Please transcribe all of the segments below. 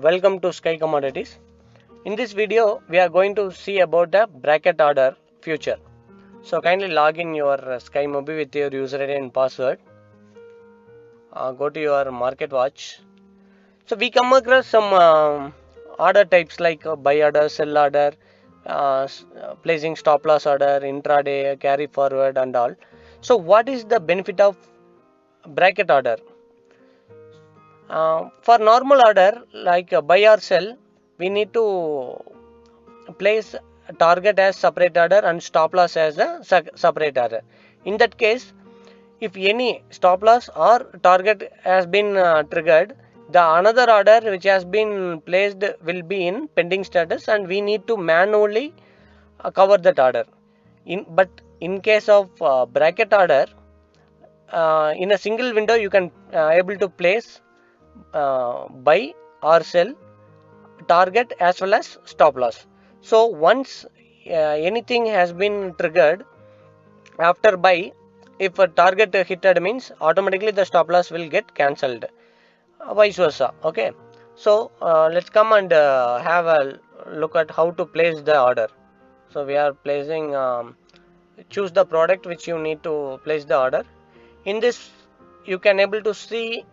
welcome to Sky Commodities. In this video, we are going to see about the bracket order future. So kindly log in your Sky Mobi with your user ID and password. Go to your market watch. So we come across some order types like buy order, sell order, placing stop loss order, intraday, carry forward and all. So what is the benefit of bracket order? For normal order like buy or sell, we need to place target as separate order and stop loss as a separate order. In that case, if any stop loss or target has been triggered, the another order which has been placed will be in pending status and we need to manually cover that order. But in case of bracket order, in a single window you can able to place buy or sell, target as well as stop loss. So once anything has been triggered after buy, if a target hitted means automatically the stop loss will get cancelled, vice versa. Okay, so let's come and have a look at how to place the order. So we are placing, choose the product which you need to place the order. In this you can able to see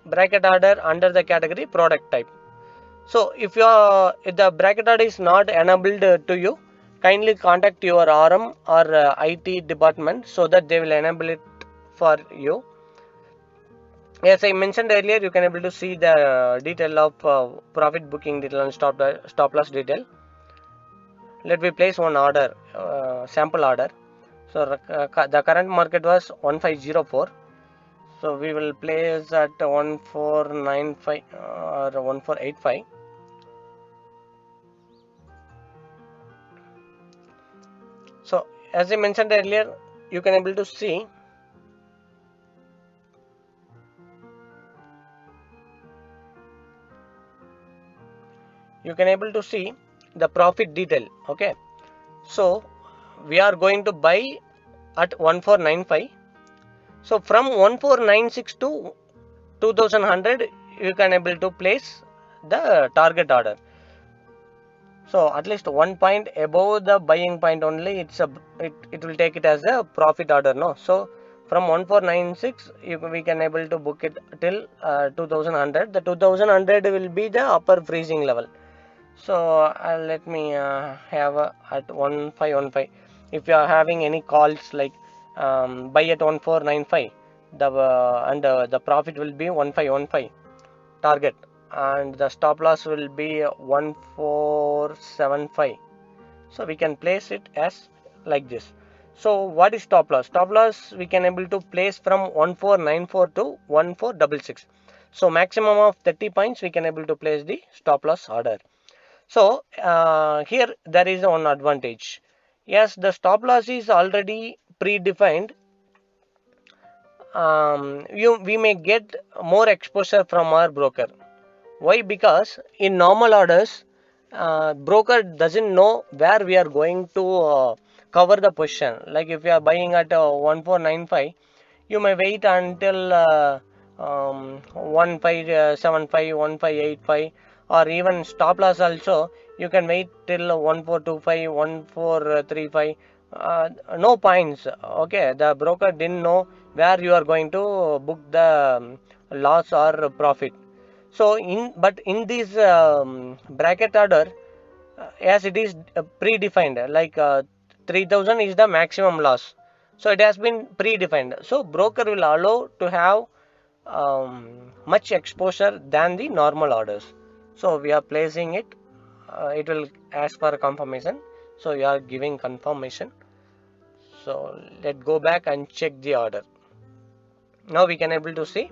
bracket order under the category product type. So if the bracket order is not enabled to you, kindly contact your RM or IT department so that they will enable it for you. As I mentioned earlier, you can able to see the detail of profit booking detail and stop loss detail. Let me place one order, sample order. So the current market was 1504. So we will place at 1495 or 1485. So as I mentioned earlier, you can able to see the profit detail. Okay, so we are going to buy at 1495. So from 1496 to 2100 you can able to place the target order. So at least 1 point above the buying point only, it will take it as a profit order, no? So from 1496 we can able to book it till 2100. The 2100 will be the upper freezing level. So let me have at 1515. If you are having any calls like buy at 1495, the profit will be 1515 target and the stop loss will be 1475. So we can place it as like this. So what is stop loss? Stop loss we can able to place from 1494 to 1466. So maximum of 30 points we can able to place the stop loss order. So here there is one advantage. Yes, the stop loss is already predefined. We may get more exposure from our broker. Why? Because in normal orders, broker doesn't know where we are going to cover the position. Like if you are buying at 1495, you may wait until 1575, 1585, or even stop loss also. You can wait till 1425, 1435. No points. Okay, the broker didn't know where you are going to book the loss or profit. So in this bracket order, as it is predefined, like 3000 is the maximum loss. So it has been predefined. So broker will allow to have much exposure than the normal orders. So we are placing it. It will ask for confirmation. So you are giving confirmation. So let's go back and check the order. Now we can able to see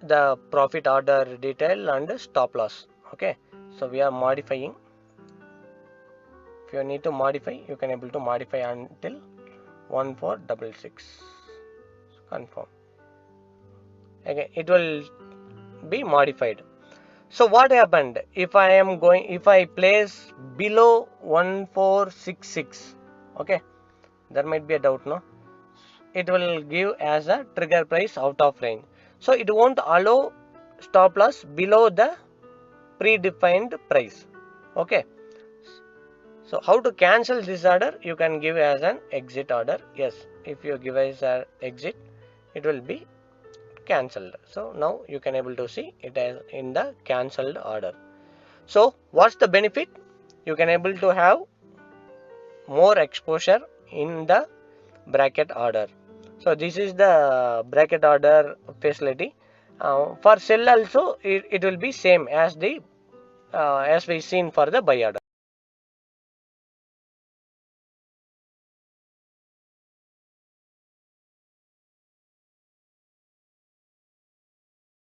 the profit order detail and stop loss. Okay, so we are modifying. If you need to modify, you can able to modify until 1466. Confirm. Again, it will be modified. So what happened if I place below 1466? Okay, there might be a doubt, no? It will give as a trigger price out of range. So it won't allow stop loss below the predefined price. Okay. So how to cancel this order? You can give as an exit order. Yes, if you give as an exit, it will be cancelled. So now you can able to see it as in the cancelled order. So what's the benefit? You can able to have more exposure in the bracket order. So this is the bracket order facility. For sell also it will be same as the as we seen for the buy order.